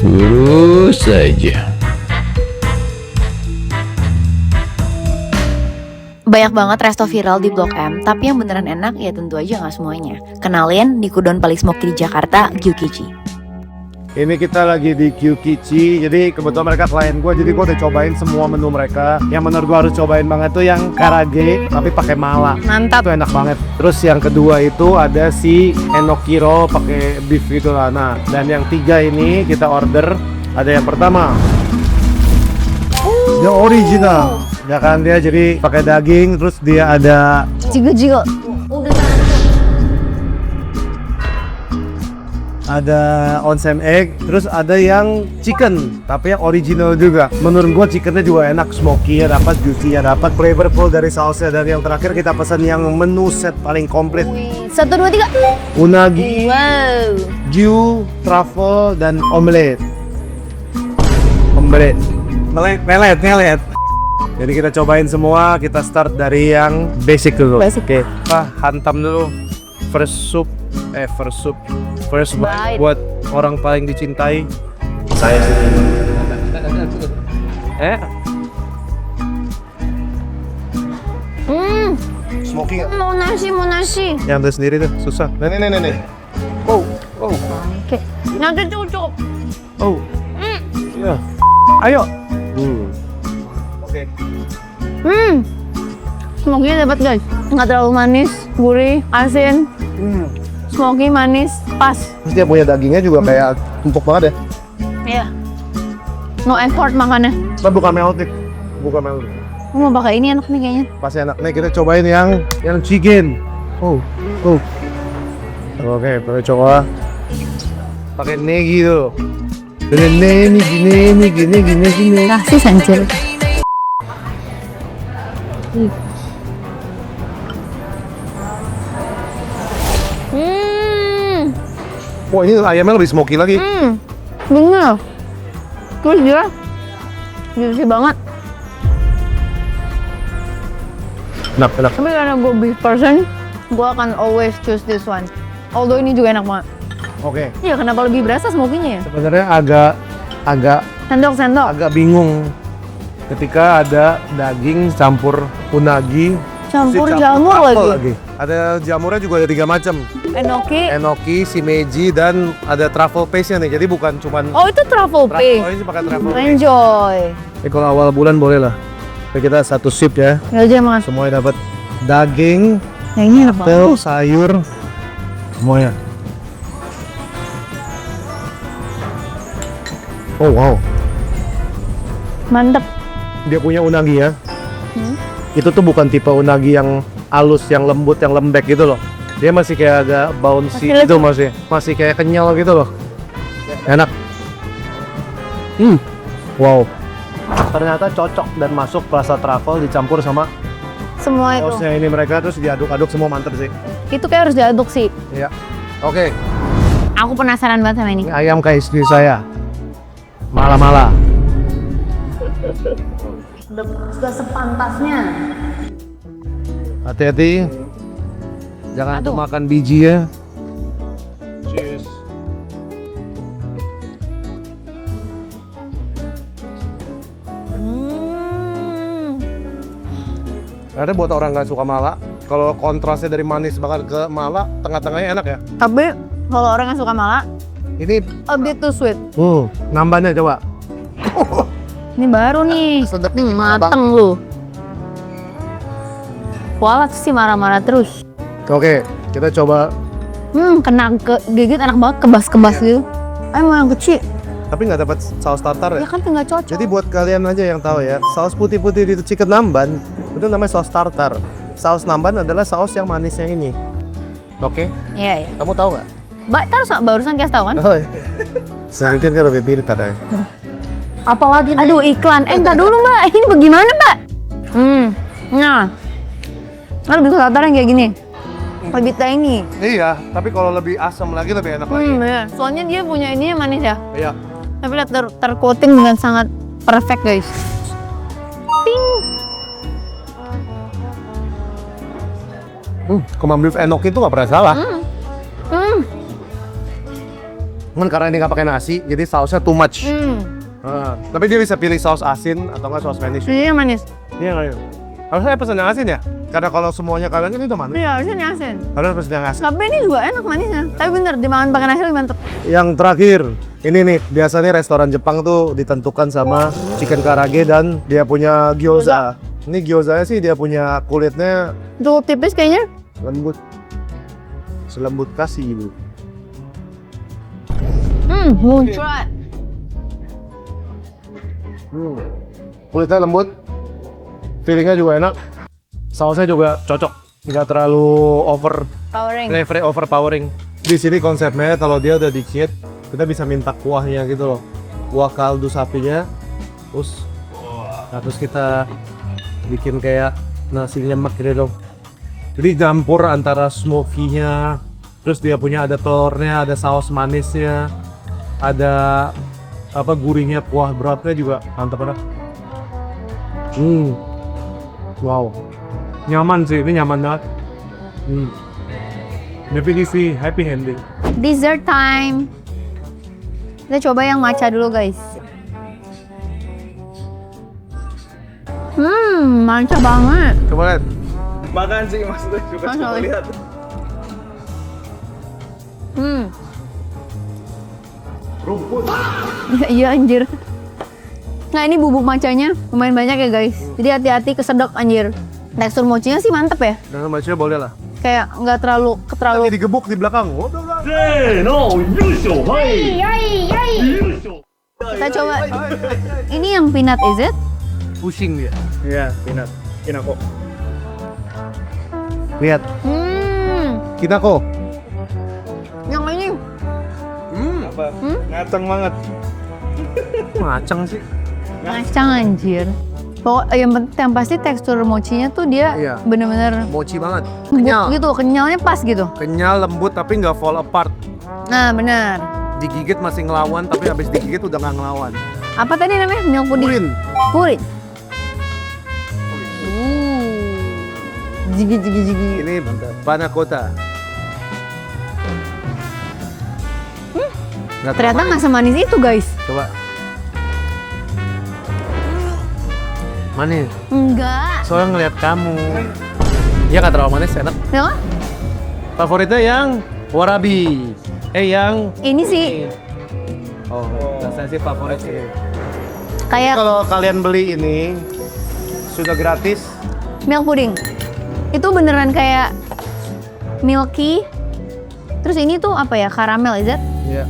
Lurus saja. Banyak banget resto viral di Blok M, tapi yang beneran enak ya tentu aja nggak semuanya. Kenalin, di Kudon paling smoky di Jakarta, Gyukichi. Ini kita lagi di Gyukichi, jadi kebetulan mereka klien gue, jadi gue udah cobain semua menu mereka. Yang menurut gue harus cobain banget tuh yang karage, tapi pakai mala. Mantap. Itu enak banget. Terus yang kedua itu ada si enoki roll pakai beef gitu lah. Nah, dan yang tiga ini kita order. Ada yang pertama, yang original. Ya kan, dia jadi pakai daging, terus dia ada Jigo-jigo. ada onsen egg, terus ada yang chicken, tapi yang original juga. Menurut gua chickennya juga enak, smoky ya dapat, juicy ya dapat, flavorful dari sausnya. Dan yang terakhir kita pesan yang menu set paling komplit, 1, 2, 3. unagi, Wow. gyu, truffle, dan omelet. Melet. Jadi kita cobain semua, kita start dari yang basic dulu. Basic. Oke, hantam dulu. First bite Bite. buat orang paling dicintai. Saya smoking. Mau nasi. Yang ambil sendiri tuh susah. Nih. Oh. Oke. Nanti cukup. Oh. Ya. Ayo. Oke. Smoky dapat guys. Nggak terlalu manis, gurih, asin. Smoky, manis, pas. Terus dia punya dagingnya juga kayak empuk banget ya. Iya. No effort makannya. Tapi bukan melted. Aku mau pakai ini enak nih kayaknya. Pasti enak. Nih kita cobain yang chicken. Oh. Oke, kita coba pakai negi tuh. Gini. Kasih sancil. Wah, ini ayamnya lebih smoky lagi. Bener. Terus dia juicy banget. Enak. Tapi karena gue beef person, gue akan always choose this one. Although ini juga enak banget. Oke. Iya, kenapa lebih berasa smoky-nya ya? Sebenarnya agak Sendok. bingung ketika ada daging campur unagi, Campur si jamur truffle lagi. Ada jamurnya juga ada 3 macam. Enoki. Shimeji, dan ada truffle paste-nya nih. Jadi bukan cuman Oh, itu truffle paste. ini pakai truffle paste. Enjoy. Kalau awal bulan boleh lah. Oke, kita satu sip ya. Ya aja makan. Semuanya dapat daging, Yang ini enak banget. tel, sayur, semuanya. Oh wow, Mantep. dia punya unagi ya. Itu tuh bukan tipe unagi yang halus, yang lembut, yang lembek gitu loh. Dia masih kayak agak bouncy Masih gitu, masih kayak kenyal gitu loh. Enak. Wow. Ternyata cocok dan masuk rasa truffle dicampur sama Semua itu. sausnya ini mereka, terus diaduk-aduk semua mantep sih. Itu kayak harus diaduk sih. Iya. Oke. Aku penasaran banget sama ini. Ini ayam kayak istri saya. Mala-mala. Sudah sepantasnya. Hati-hati. Jangan Aduh. makan biji ya. Cheers. Ada buat orang nggak suka mala, kalau kontrasnya dari manis banget ke mala, tengah-tengahnya enak ya. Tapi kalau orang yang suka mala, Ini a bit too sweet. nambahnya coba. Ini baru nih. Sedapnya Mateng lu. Kualat sih marah-marah terus. Oke, kita coba. Kena ke gigit enak banget, kebas-kebas gitu. Mau yang kecil. Tapi nggak dapat saus tartar ya. Ya kan tinggal cocok. Jadi buat kalian aja yang tahu ya, saus putih-putih di chicken namban itu namanya saus tartar. Saus namban adalah saus yang manisnya ini. Oke, Iya. kamu tahu nggak? Mbak, terus barusan kasih tahu kan? Oh, sedikit kan lebih pintar ya. Apalagi? Aduh, iklan. Entar dulu Mbak, ini bagaimana Mbak? Nah, kan bisa tartar yang kayak gini. Lebih tangy. Iya, tapi kalau lebih asam lagi lebih enak lagi. Iya. Soalnya dia punya ini yang manis ya. Iya. Tapi lihat tercoating dengan sangat perfect guys. Ting. Kemam beef enoki itu nggak pernah salah. Cuman karena ini nggak pakai nasi, jadi sausnya too much. Tapi dia bisa pilih saus asin atau nggak saus manis. Ini yang manis. Iya nggak? Harusnya saya pesan yang asin ya? Karena kalau semuanya kalian kan itu manis. Iya, harusnya ini asin. Harus pesan yang asin. Tapi ini juga enak manisnya. Tapi bener, dimakan pakai nasi lebih mantep. Yang terakhir, ini nih, biasanya restoran Jepang tuh ditentukan sama chicken karage dan dia punya gyoza. Ini gyozanya sih dia punya kulitnya Cukup tipis kayaknya. lembut. Selembut kasih ibu. Muncrat. Kulitnya lembut. Feelingnya juga enak. Sausnya juga cocok. Nggak terlalu Powering. overpowering. Di sini konsepnya kalau dia udah dikit, kita bisa minta kuahnya gitu loh. Kuah kaldu sapinya. Terus kita bikin kayak nasi lemak gitu dong. Jadi campur antara smoky-nya, terus dia punya ada telurnya, ada saus manisnya, ada apa gurihnya, kuah brothnya juga mantap banget. Wow, nyaman sih, ini nyaman banget. Definisi happy ending. Dessert time. Kita coba yang matcha dulu guys. Matcha banget. Coba lihat. Makan sih maksudnya juga coba lihat. Rumput. Iya anjir. Nah ini bubuk matchanya lumayan banyak ya guys. Jadi hati-hati kesedok anjir. Tekstur mochinya sih mantep ya. Dan macamnya boleh lah. Kayak nggak terlalu Lagi digebuk di belakang. Oh, Kita coba. Ini yang peanut is it? pusing dia. Iya, peanut. Kinako. Lihat, kita kok. Yang ini. Apa? Ngaceng banget. Macang sih. Ngacang anjir. Yang pasti tekstur mochinya tuh dia Iya. bener-bener Mochi banget. lembut Kenyal. gitu, kenyalnya pas gitu. Kenyal, lembut tapi nggak fall apart. Nah benar. Digigit masih ngelawan tapi habis digigit udah nggak ngelawan. Apa tadi namanya? Milk pudding. Purin. Purin. Jigi. Ini panakota. Ternyata nggak semanis itu guys. Coba. Manis. Enggak. Soalnya ngeliat kamu. Ya nggak terlalu manis, enak. Ya, Favoritnya yang warabi. Yang ini sih oh, saya sih favorit sih. kayak Kalau kalian beli ini sudah gratis. milk pudding. Itu beneran kayak milky. Terus ini tuh apa ya? Karamel, is it? Ya.